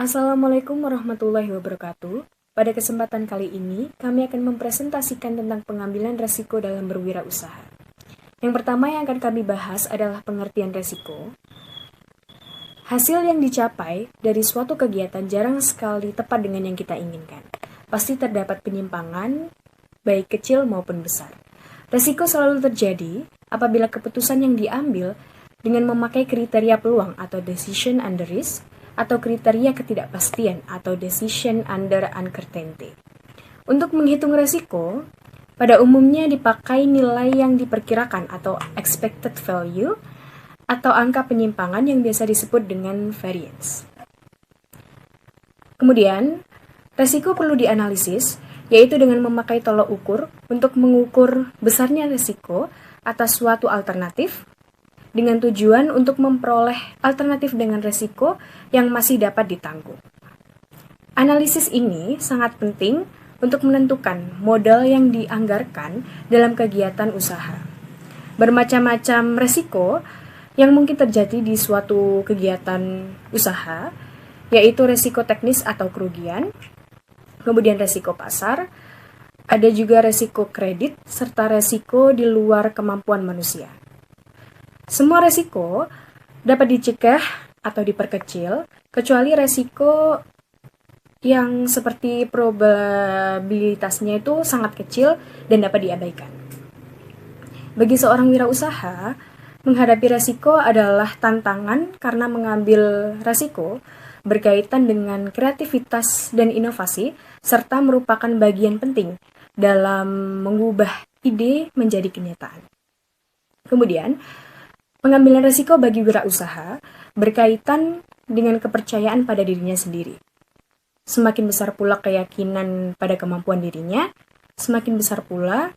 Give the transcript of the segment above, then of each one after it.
Assalamualaikum warahmatullahi wabarakatuh. Pada kesempatan kali ini, kami akan mempresentasikan tentang pengambilan resiko dalam berwirausaha. Yang pertama yang akan kami bahas adalah pengertian resiko. Hasil yang dicapai dari suatu kegiatan jarang sekali tepat dengan yang kita inginkan. Pasti terdapat penyimpangan, baik kecil maupun besar. Resiko selalu terjadi apabila keputusan yang diambil dengan memakai kriteria peluang atau decision under risk, atau kriteria ketidakpastian atau decision under uncertainty. Untuk menghitung resiko, pada umumnya dipakai nilai yang diperkirakan atau expected value atau angka penyimpangan yang biasa disebut dengan variance. Kemudian, resiko perlu dianalisis, yaitu dengan memakai tolok ukur untuk mengukur besarnya resiko atas suatu alternatif dengan tujuan untuk memperoleh alternatif dengan resiko yang masih dapat ditanggung. Analisis ini sangat penting untuk menentukan modal yang dianggarkan dalam kegiatan usaha. Bermacam-macam resiko yang mungkin terjadi di suatu kegiatan usaha, yaitu resiko teknis atau kerugian, kemudian resiko pasar, ada juga resiko kredit, serta resiko di luar kemampuan manusia. Semua resiko dapat dicegah atau diperkecil, kecuali resiko yang seperti probabilitasnya itu sangat kecil dan dapat diabaikan. Bagi seorang wirausaha, menghadapi resiko adalah tantangan karena mengambil resiko berkaitan dengan kreativitas dan inovasi, serta merupakan bagian penting dalam mengubah ide menjadi kenyataan. Kemudian, pengambilan risiko bagi wirausaha berkaitan dengan kepercayaan pada dirinya sendiri. Semakin besar pula keyakinan pada kemampuan dirinya, semakin besar pula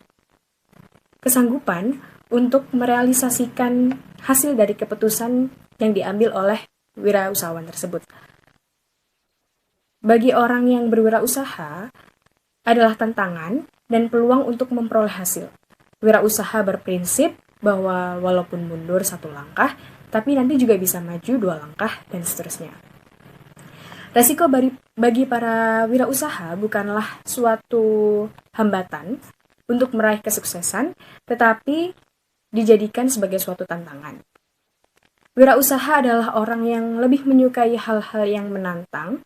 kesanggupan untuk merealisasikan hasil dari keputusan yang diambil oleh wirausahawan tersebut. Bagi orang yang berwirausaha adalah tantangan dan peluang untuk memperoleh hasil. Wirausaha berprinsip bahwa walaupun mundur satu langkah, tapi nanti juga bisa maju 2 langkah, dan seterusnya. Resiko bagi para wirausaha bukanlah suatu hambatan untuk meraih kesuksesan, tetapi dijadikan sebagai suatu tantangan. Wirausaha adalah orang yang lebih menyukai hal-hal yang menantang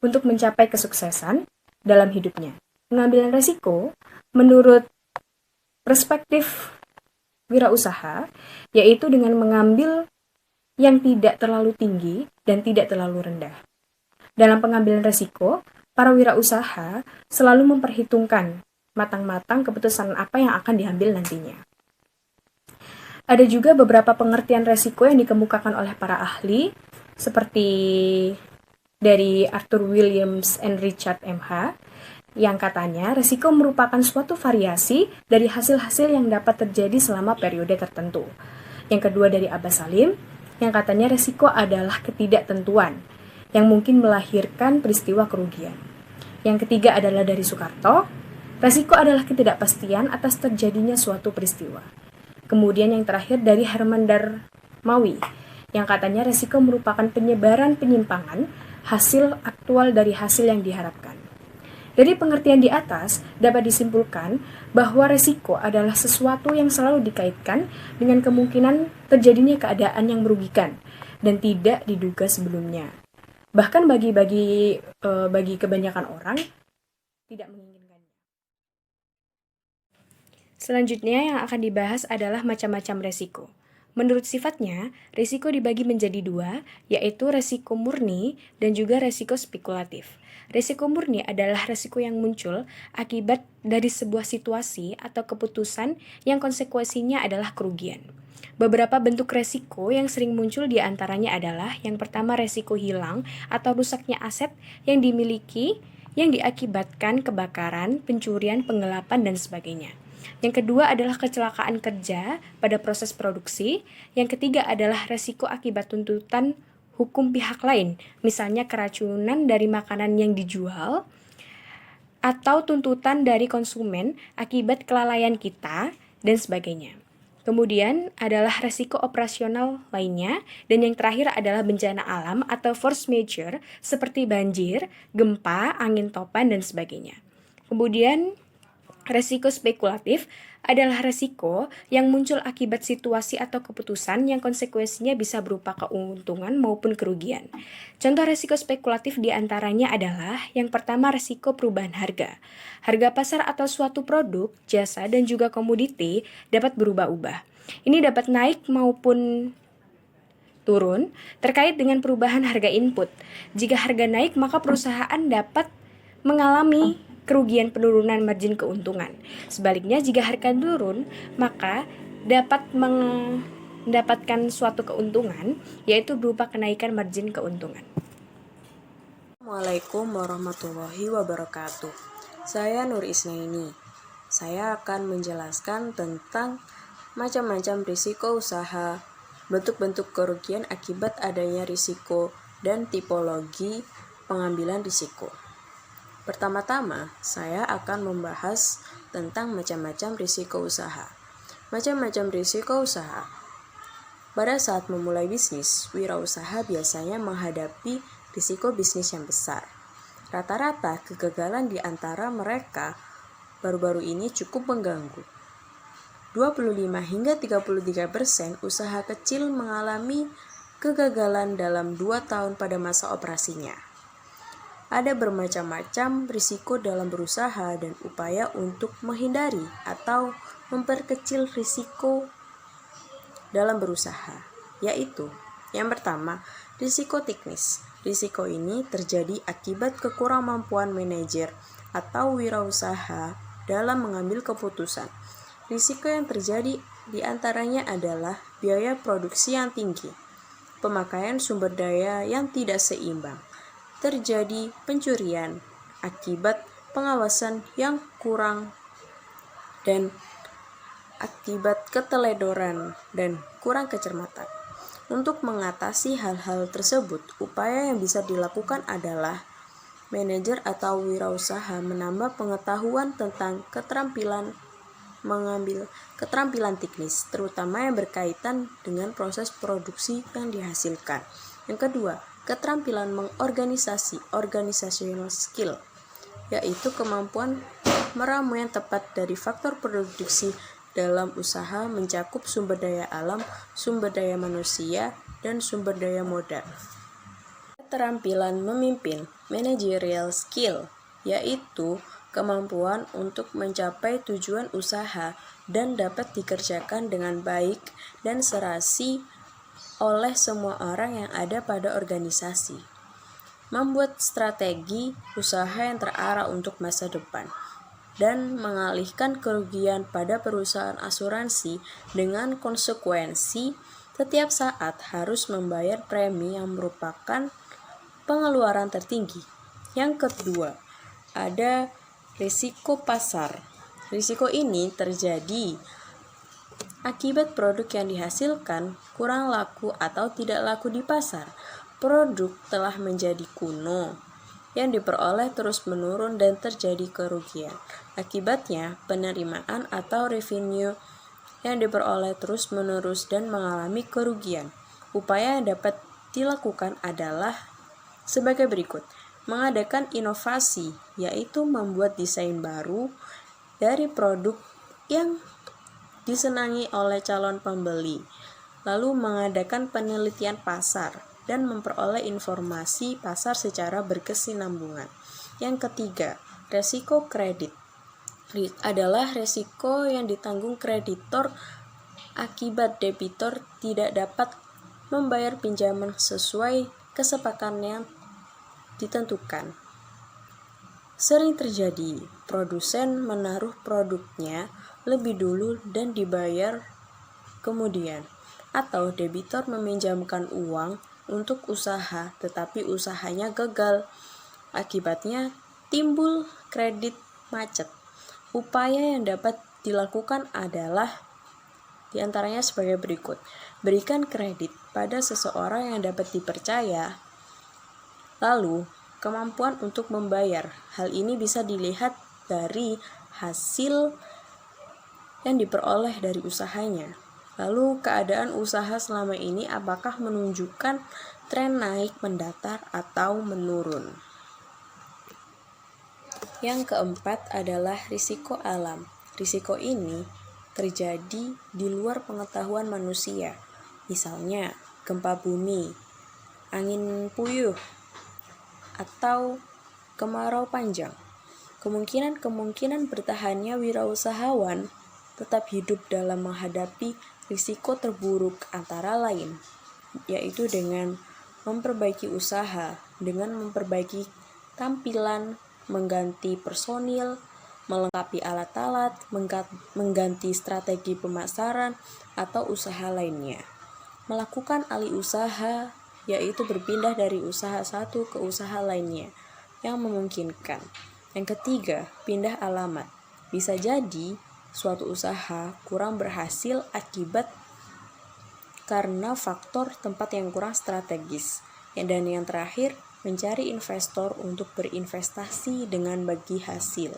untuk mencapai kesuksesan dalam hidupnya. Pengambilan resiko, menurut perspektif wirausaha, yaitu dengan mengambil yang tidak terlalu tinggi dan tidak terlalu rendah. Dalam pengambilan resiko, para wirausaha selalu memperhitungkan matang-matang keputusan apa yang akan diambil nantinya. Ada juga beberapa pengertian resiko yang dikemukakan oleh para ahli, seperti dari Arthur Williams and Richard MH, yang katanya resiko merupakan suatu variasi dari hasil-hasil yang dapat terjadi selama periode tertentu. Yang kedua dari Abbas Salim, yang katanya resiko adalah ketidaktentuan yang mungkin melahirkan peristiwa kerugian. Yang ketiga adalah dari Soekarto, resiko adalah ketidakpastian atas terjadinya suatu peristiwa. Kemudian yang terakhir dari Herman Darmawi, yang katanya resiko merupakan penyebaran penyimpangan hasil aktual dari hasil yang diharapkan. Dari pengertian di atas, dapat disimpulkan bahwa resiko adalah sesuatu yang selalu dikaitkan dengan kemungkinan terjadinya keadaan yang merugikan dan tidak diduga sebelumnya. Bahkan bagi kebanyakan orang, tidak menginginkannya. Selanjutnya yang akan dibahas adalah macam-macam resiko. Menurut sifatnya, risiko dibagi menjadi 2, yaitu resiko murni dan juga resiko spekulatif. Risiko murni adalah risiko yang muncul akibat dari sebuah situasi atau keputusan yang konsekuensinya adalah kerugian. Beberapa bentuk resiko yang sering muncul diantaranya adalah yang pertama resiko hilang atau rusaknya aset yang dimiliki yang diakibatkan kebakaran, pencurian, penggelapan, dan sebagainya. Yang kedua adalah kecelakaan kerja pada proses produksi. Yang ketiga adalah resiko akibat tuntutan hukum pihak lain, misalnya keracunan dari makanan yang dijual, atau tuntutan dari konsumen akibat kelalaian kita, dan sebagainya. Kemudian adalah resiko operasional lainnya, dan yang terakhir adalah bencana alam atau force majeure seperti banjir, gempa, angin topan, dan sebagainya. Kemudian resiko spekulatif adalah resiko yang muncul akibat situasi atau keputusan yang konsekuensinya bisa berupa keuntungan maupun kerugian. Contoh resiko spekulatif diantaranya adalah yang pertama resiko perubahan harga. Harga pasar atau suatu produk, jasa, dan juga komoditi dapat berubah-ubah. Ini dapat naik maupun turun terkait dengan perubahan harga input. Jika harga naik, maka perusahaan dapat mengalami kerugian penurunan margin keuntungan. Sebaliknya, jika harga turun, maka dapat mendapatkan suatu keuntungan, yaitu berupa kenaikan margin keuntungan. Assalamualaikum warahmatullahi wabarakatuh. Saya Nur Isnaini. Saya akan menjelaskan tentang macam-macam risiko usaha, bentuk-bentuk kerugian akibat adanya risiko, dan tipologi pengambilan risiko. Pertama-tama, saya akan membahas tentang macam-macam risiko usaha. Macam-macam risiko usaha. Pada saat memulai bisnis, wirausaha biasanya menghadapi risiko bisnis yang besar. Rata-rata kegagalan di antara mereka baru-baru ini cukup mengganggu. 25 hingga 33% usaha kecil mengalami kegagalan dalam 2 tahun pada masa operasinya. Ada bermacam-macam risiko dalam berusaha dan upaya untuk menghindari atau memperkecil risiko dalam berusaha, yaitu yang pertama, risiko teknis. Risiko ini terjadi akibat kekurangmampuan manajer atau wirausaha dalam mengambil keputusan. Risiko yang terjadi diantaranya adalah biaya produksi yang tinggi, pemakaian sumber daya yang tidak seimbang, terjadi pencurian akibat pengawasan yang kurang, dan akibat keteledoran dan kurang kecermatan. Untuk mengatasi hal-hal tersebut, upaya yang bisa dilakukan adalah manajer atau wirausaha menambah pengetahuan tentang keterampilan teknis, terutama yang berkaitan dengan proses produksi yang dihasilkan. Yang kedua, keterampilan mengorganisasi, organizational skill, yaitu kemampuan meramu yang tepat dari faktor produksi dalam usaha mencakup sumber daya alam, sumber daya manusia, dan sumber daya modal. Keterampilan memimpin, managerial skill, yaitu kemampuan untuk mencapai tujuan usaha dan dapat dikerjakan dengan baik dan serasi oleh semua orang yang ada pada organisasi. Membuat strategi usaha yang terarah untuk masa depan, dan mengalihkan kerugian pada perusahaan asuransi dengan konsekuensi setiap saat harus membayar premi yang merupakan pengeluaran tertinggi. Yang kedua, ada risiko pasar. Risiko ini terjadi akibat produk yang dihasilkan kurang laku atau tidak laku di pasar. Produk telah menjadi kuno, yang diperoleh terus menurun dan terjadi kerugian. Akibatnya, penerimaan atau revenue yang diperoleh terus menerus dan mengalami kerugian. Upaya yang dapat dilakukan adalah sebagai berikut. Mengadakan inovasi, yaitu membuat desain baru dari produk yang disenangi oleh calon pembeli, lalu mengadakan penelitian pasar dan memperoleh informasi pasar secara berkesinambungan. Yang ketiga, resiko kredit adalah resiko yang ditanggung kreditor akibat debitur tidak dapat membayar pinjaman sesuai kesepakatan yang ditentukan. Sering terjadi, produsen menaruh produknya lebih dulu dan dibayar kemudian, atau debitur meminjamkan uang untuk usaha tetapi usahanya gagal. Akibatnya timbul kredit macet. Upaya yang dapat dilakukan adalah diantaranya sebagai berikut. Berikan kredit pada seseorang yang dapat dipercaya. Lalu, kemampuan untuk membayar. Hal ini bisa dilihat dari hasil yang diperoleh dari usahanya. Lalu keadaan usaha selama ini apakah menunjukkan tren naik, mendatar, atau menurun? Yang keempat adalah risiko alam. Risiko ini terjadi di luar pengetahuan manusia. Misalnya gempa bumi, angin puyuh, atau kemarau panjang. Kemungkinan bertahannya wirausahawan tetap hidup dalam menghadapi risiko terburuk antara lain, yaitu dengan memperbaiki usaha, dengan memperbaiki tampilan, mengganti personil, melengkapi alat-alat, mengganti strategi pemasaran, atau usaha lainnya. Melakukan alih usaha, yaitu berpindah dari usaha satu ke usaha lainnya, yang memungkinkan. Yang ketiga, pindah alamat. Bisa jadi suatu usaha kurang berhasil akibat karena faktor tempat yang kurang strategis. Dan yang terakhir, mencari investor untuk berinvestasi dengan bagi hasil.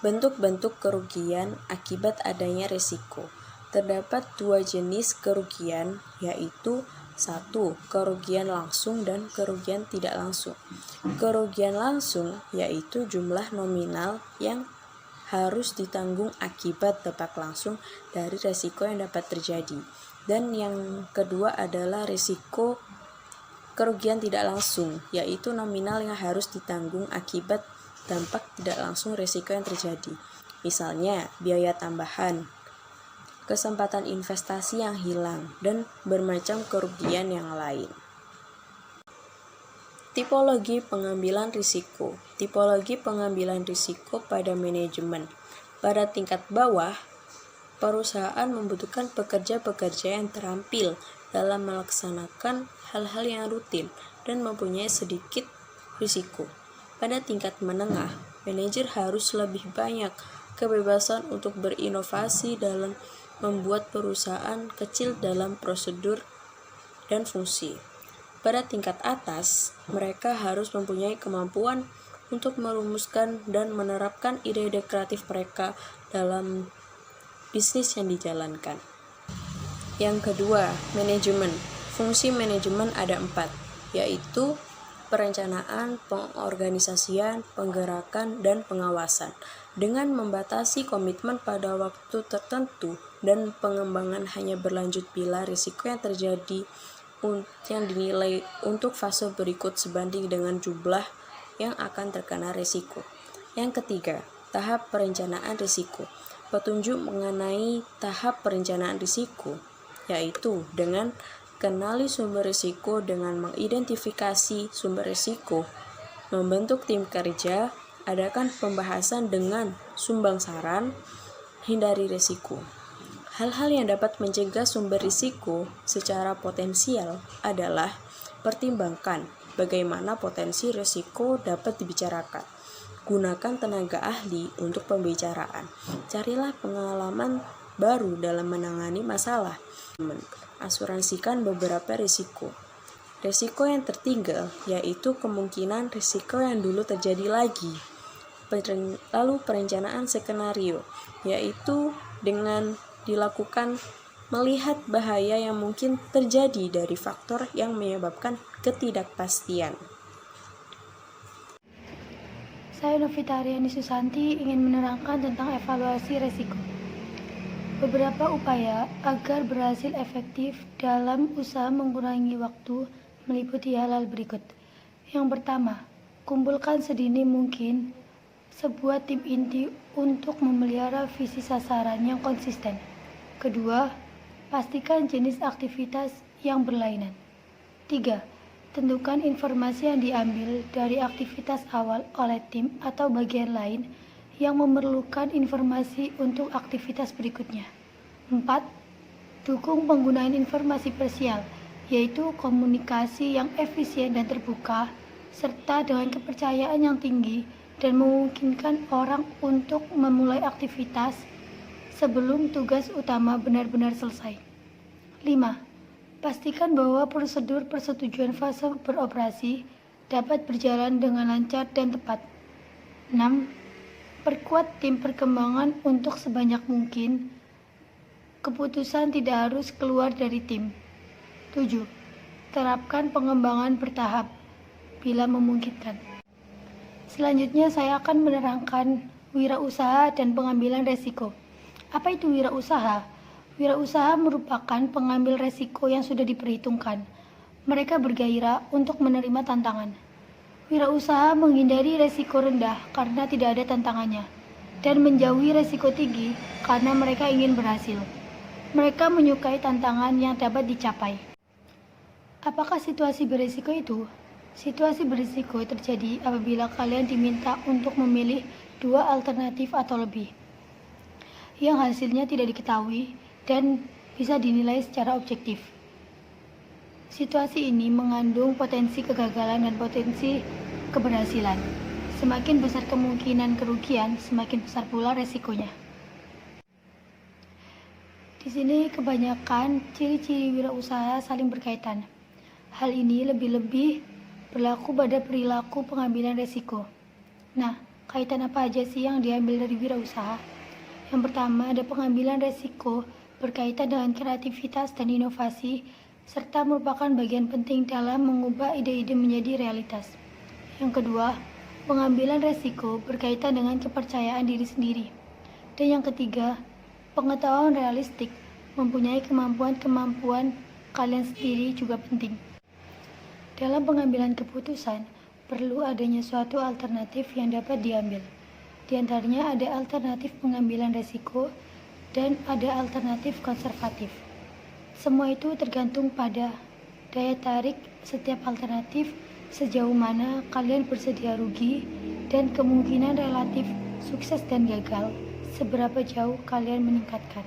Bentuk-bentuk kerugian akibat adanya risiko. Terdapat dua jenis kerugian, yaitu 1. Kerugian langsung dan kerugian tidak langsung. Kerugian langsung yaitu jumlah nominal yang harus ditanggung akibat dampak langsung dari risiko yang dapat terjadi. Dan yang kedua adalah risiko kerugian tidak langsung, yaitu nominal yang harus ditanggung akibat dampak tidak langsung risiko yang terjadi. Misalnya, biaya tambahan, kesempatan investasi yang hilang, dan bermacam kerugian yang lain. Tipologi pengambilan risiko. Tipologi pengambilan risiko pada manajemen. Pada tingkat bawah, perusahaan membutuhkan pekerja-pekerja yang terampil dalam melaksanakan hal-hal yang rutin dan mempunyai sedikit risiko. Pada tingkat menengah, manajer harus lebih banyak kebebasan untuk berinovasi dalam membuat perusahaan kecil dalam prosedur dan fungsi. Pada tingkat atas, mereka harus mempunyai kemampuan untuk merumuskan dan menerapkan ide-ide kreatif mereka dalam bisnis yang dijalankan. Yang kedua, manajemen. Fungsi manajemen ada 4, yaitu perencanaan, pengorganisasian, penggerakan, dan pengawasan. Dengan membatasi komitmen pada waktu tertentu dan pengembangan hanya berlanjut bila risiko yang terjadi yang dinilai untuk fase berikut sebanding dengan jumlah yang akan terkena risiko. Yang ketiga, tahap perencanaan risiko. Petunjuk mengenai tahap perencanaan risiko, yaitu dengan kenali sumber risiko dengan mengidentifikasi sumber risiko, membentuk tim kerja, adakan pembahasan dengan sumbang saran, hindari risiko. Hal-hal yang dapat mencegah sumber risiko secara potensial adalah pertimbangkan bagaimana potensi risiko dapat dibicarakan. Gunakan tenaga ahli untuk pembicaraan. Carilah pengalaman baru dalam menangani masalah. Asuransikan beberapa risiko. Risiko yang tertinggal yaitu kemungkinan risiko yang dulu terjadi lagi. Lalu perencanaan skenario, yaitu dengan dilakukan melihat bahaya yang mungkin terjadi dari faktor yang menyebabkan ketidakpastian. Saya Novita Aryani Susanti ingin menerangkan tentang evaluasi risiko. Beberapa upaya agar berhasil efektif dalam usaha mengurangi waktu meliputi hal-hal berikut. Yang pertama, kumpulkan sedini mungkin sebuah tim inti untuk memelihara visi sasaran yang konsisten. Kedua, pastikan jenis aktivitas yang berlainan. 3. Tentukan informasi yang diambil dari aktivitas awal oleh tim atau bagian lain yang memerlukan informasi untuk aktivitas berikutnya. 4. Dukung penggunaan informasi parsial, yaitu komunikasi yang efisien dan terbuka, serta dengan kepercayaan yang tinggi dan memungkinkan orang untuk memulai aktivitas sebelum tugas utama benar-benar selesai. 5. Pastikan bahwa prosedur persetujuan fase beroperasi dapat berjalan dengan lancar dan tepat. 6. Perkuat tim perkembangan untuk sebanyak mungkin keputusan tidak harus keluar dari tim. 7. Terapkan pengembangan bertahap bila memungkinkan. Selanjutnya saya akan menerangkan wirausaha dan pengambilan resiko. Apa itu wirausaha? Wirausaha merupakan pengambil resiko yang sudah diperhitungkan. Mereka bergairah untuk menerima tantangan. Wirausaha menghindari resiko rendah karena tidak ada tantangannya, dan menjauhi resiko tinggi karena mereka ingin berhasil. Mereka menyukai tantangan yang dapat dicapai. Apakah situasi berisiko itu? Situasi berisiko terjadi apabila kalian diminta untuk memilih 2 alternatif atau lebih, yang hasilnya tidak diketahui dan bisa dinilai secara objektif. Situasi ini mengandung potensi kegagalan dan potensi keberhasilan. Semakin besar kemungkinan kerugian, semakin besar pula resikonya. Di sini kebanyakan ciri-ciri wirausaha saling berkaitan. Hal ini lebih-lebih berlaku pada perilaku pengambilan resiko. Nah, kaitan apa aja sih yang diambil dari wirausaha? Yang pertama, ada pengambilan resiko berkaitan dengan kreativitas dan inovasi, serta merupakan bagian penting dalam mengubah ide-ide menjadi realitas. Yang kedua, pengambilan resiko berkaitan dengan kepercayaan diri sendiri. Dan yang ketiga, pengetahuan realistik, mempunyai kemampuan kalian sendiri juga penting. Dalam pengambilan keputusan, perlu adanya suatu alternatif yang dapat diambil. Di antaranya ada alternatif pengambilan resiko dan ada alternatif konservatif. Semua itu tergantung pada daya tarik setiap alternatif, sejauh mana kalian bersedia rugi, dan kemungkinan relatif sukses dan gagal, seberapa jauh kalian meningkatkan.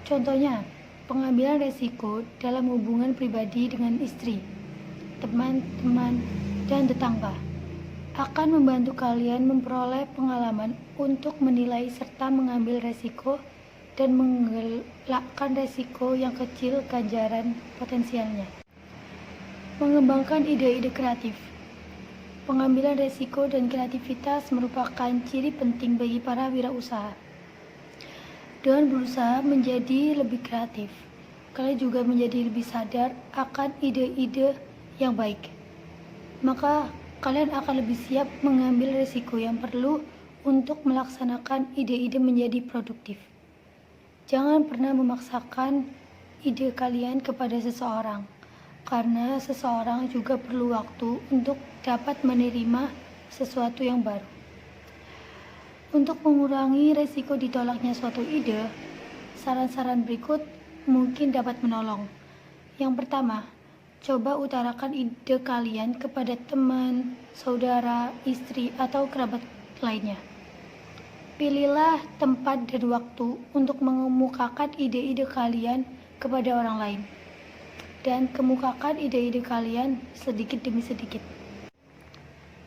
Contohnya, pengambilan resiko dalam hubungan pribadi dengan istri, teman-teman, dan tetangga akan membantu kalian memperoleh pengalaman untuk menilai serta mengambil resiko dan menggelakkan resiko yang kecil ganjaran potensialnya. Mengembangkan ide-ide kreatif. Pengambilan resiko dan kreativitas merupakan ciri penting bagi para wirausaha. Dengan berusaha menjadi lebih kreatif, kalian juga menjadi lebih sadar akan ide-ide yang baik. Maka kalian akan lebih siap mengambil resiko yang perlu untuk melaksanakan ide-ide menjadi produktif. Jangan pernah memaksakan ide kalian kepada seseorang, karena seseorang juga perlu waktu untuk dapat menerima sesuatu yang baru. Untuk mengurangi resiko ditolaknya suatu ide, saran-saran berikut mungkin dapat menolong. Yang pertama, coba utarakan ide kalian kepada teman, saudara, istri, atau kerabat lainnya. Pilihlah tempat dan waktu untuk mengemukakan ide-ide kalian kepada orang lain, dan kemukakan ide-ide kalian sedikit demi sedikit.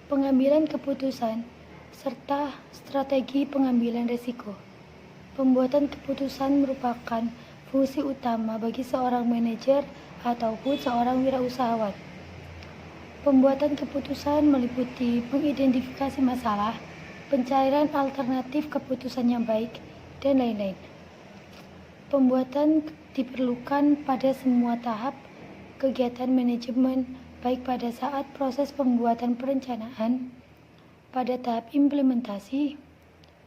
Pengambilan keputusan serta strategi pengambilan risiko. Pembuatan keputusan merupakan fungsi utama bagi seorang manajer ataupun seorang wirausahawan. Pembuatan keputusan meliputi mengidentifikasi masalah, pencairan alternatif keputusan yang baik, dan lain-lain. Pembuatan diperlukan pada semua tahap kegiatan manajemen, baik pada saat proses pembuatan perencanaan, pada tahap implementasi,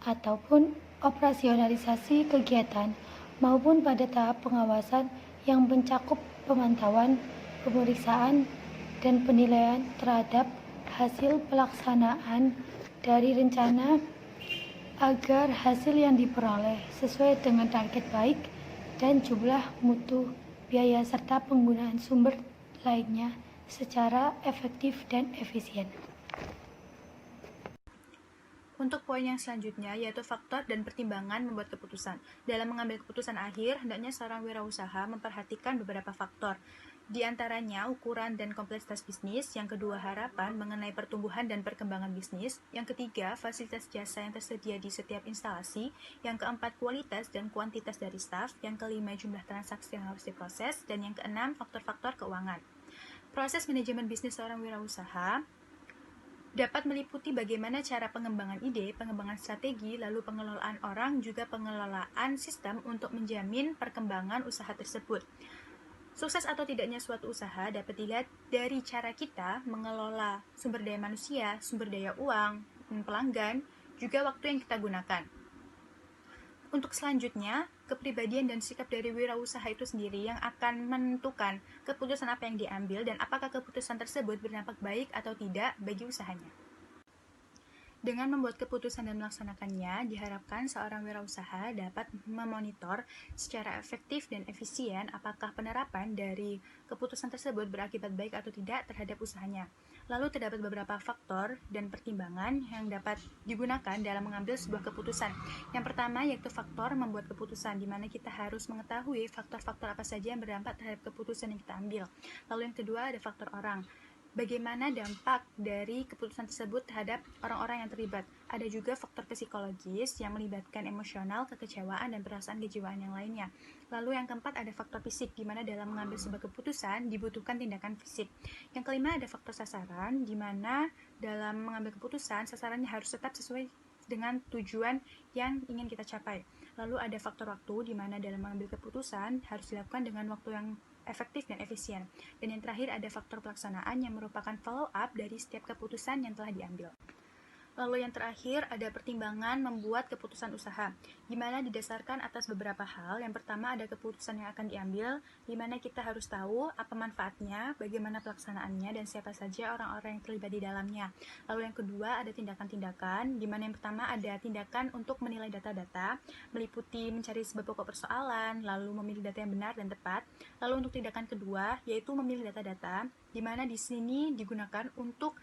ataupun operasionalisasi kegiatan, maupun pada tahap pengawasan yang mencakup pemantauan, pemeriksaan, dan penilaian terhadap hasil pelaksanaan dari rencana agar hasil yang diperoleh sesuai dengan target baik dan jumlah mutu, biaya, serta penggunaan sumber lainnya secara efektif dan efisien. Untuk poin yang selanjutnya, yaitu faktor dan pertimbangan membuat keputusan. Dalam mengambil keputusan akhir, hendaknya seorang wirausaha memperhatikan beberapa faktor. Di antaranya, ukuran dan kompleksitas bisnis. Yang kedua, harapan mengenai pertumbuhan dan perkembangan bisnis. Yang ketiga, fasilitas jasa yang tersedia di setiap instalasi. Yang keempat, kualitas dan kuantitas dari staf. Yang kelima, jumlah transaksi yang harus diproses. Dan yang keenam, faktor-faktor keuangan. Proses manajemen bisnis seorang wirausaha dapat meliputi bagaimana cara pengembangan ide, pengembangan strategi, lalu pengelolaan orang, juga pengelolaan sistem untuk menjamin perkembangan usaha tersebut. Sukses atau tidaknya suatu usaha dapat dilihat dari cara kita mengelola sumber daya manusia, sumber daya uang, pelanggan, juga waktu yang kita gunakan. Untuk selanjutnya, kepribadian dan sikap dari wirausaha itu sendiri yang akan menentukan keputusan apa yang diambil dan apakah keputusan tersebut berdampak baik atau tidak bagi usahanya. Dengan membuat keputusan dan melaksanakannya, diharapkan seorang wirausaha dapat memonitor secara efektif dan efisien apakah penerapan dari keputusan tersebut berakibat baik atau tidak terhadap usahanya. Lalu terdapat beberapa faktor dan pertimbangan yang dapat digunakan dalam mengambil sebuah keputusan. Yang pertama yaitu faktor membuat keputusan, di mana kita harus mengetahui faktor-faktor apa saja yang berdampak terhadap keputusan yang kita ambil. Lalu yang kedua ada faktor orang. Bagaimana dampak dari keputusan tersebut terhadap orang-orang yang terlibat. Ada juga faktor psikologis yang melibatkan emosional, kekecewaan, dan perasaan kejiwaan yang lainnya. Lalu yang keempat ada faktor fisik, di mana dalam mengambil sebuah keputusan dibutuhkan tindakan fisik. Yang kelima ada faktor sasaran, di mana dalam mengambil keputusan sasarannya harus tetap sesuai dengan tujuan yang ingin kita capai. Lalu ada faktor waktu, di mana dalam mengambil keputusan harus dilakukan dengan waktu yang efektif dan efisien. Dan yang terakhir ada faktor pelaksanaan yang merupakan follow up dari setiap keputusan yang telah diambil. Lalu yang terakhir ada pertimbangan membuat keputusan usaha, di mana didasarkan atas beberapa hal. Yang pertama ada keputusan yang akan diambil, di mana kita harus tahu apa manfaatnya, bagaimana pelaksanaannya, dan siapa saja orang-orang yang terlibat di dalamnya. Lalu yang kedua ada tindakan-tindakan, di mana yang pertama ada tindakan untuk menilai data-data, meliputi mencari sebab pokok persoalan, lalu memilih data yang benar dan tepat. Lalu untuk tindakan kedua yaitu memilih data-data, di mana di sini digunakan untuk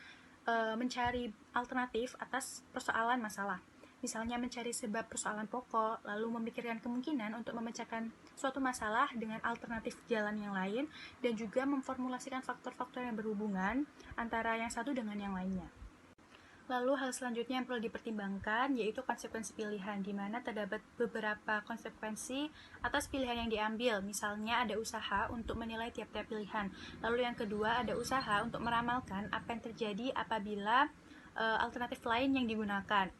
mencari alternatif atas persoalan masalah. Misalnya mencari sebab persoalan pokok, lalu memikirkan kemungkinan untuk memecahkan suatu masalah dengan alternatif jalan yang lain, dan juga memformulasikan faktor-faktor yang berhubungan antara yang satu dengan yang lainnya. Lalu hal selanjutnya yang perlu dipertimbangkan yaitu konsekuensi pilihan, di mana terdapat beberapa konsekuensi atas pilihan yang diambil. Misalnya ada usaha untuk menilai tiap-tiap pilihan. Lalu yang kedua ada usaha untuk meramalkan apa yang terjadi apabila alternatif lain yang digunakan.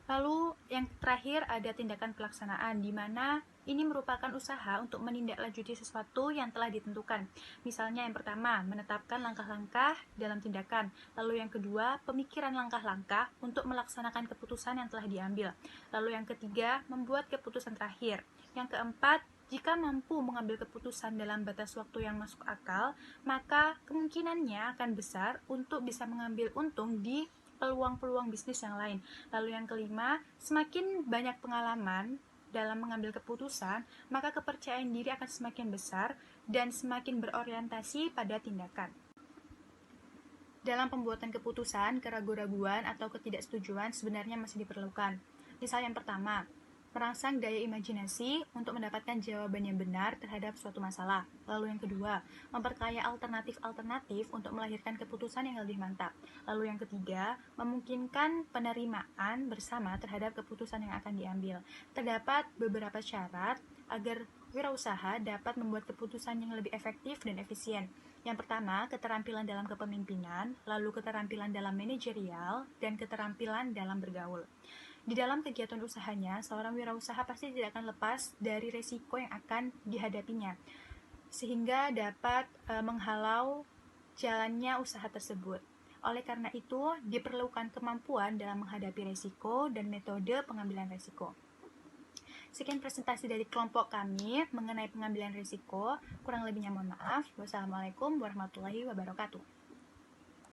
Lalu yang terakhir ada tindakan pelaksanaan, di mana ini merupakan usaha untuk menindaklanjuti sesuatu yang telah ditentukan. Misalnya yang pertama, menetapkan langkah-langkah dalam tindakan. Lalu yang kedua, pemikiran langkah-langkah untuk melaksanakan keputusan yang telah diambil. Lalu yang ketiga, membuat keputusan terakhir. Yang keempat, jika mampu mengambil keputusan dalam batas waktu yang masuk akal, maka kemungkinannya akan besar untuk bisa mengambil untung di peluang-peluang bisnis yang lain. Lalu yang kelima, semakin banyak pengalaman dalam mengambil keputusan, maka kepercayaan diri akan semakin besar dan semakin berorientasi pada tindakan. Dalam pembuatan keputusan, keraguan-raguan atau ketidaksetujuan sebenarnya masih diperlukan. Misal yang pertama, merangsang daya imajinasi untuk mendapatkan jawaban yang benar terhadap suatu masalah. Lalu yang kedua, memperkaya alternatif-alternatif untuk melahirkan keputusan yang lebih mantap. Lalu yang ketiga, memungkinkan penerimaan bersama terhadap keputusan yang akan diambil. Terdapat beberapa syarat agar wirausaha dapat membuat keputusan yang lebih efektif dan efisien. Yang pertama, keterampilan dalam kepemimpinan, lalu keterampilan dalam manajerial, dan keterampilan dalam bergaul. Di dalam kegiatan usahanya, seorang wirausaha pasti tidak akan lepas dari resiko yang akan dihadapinya, sehingga dapat menghalau jalannya usaha tersebut. Oleh karena itu, diperlukan kemampuan dalam menghadapi resiko dan metode pengambilan resiko. Sekian presentasi dari kelompok kami mengenai pengambilan risiko. Kurang lebihnya mohon maaf. Wassalamualaikum warahmatullahi wabarakatuh.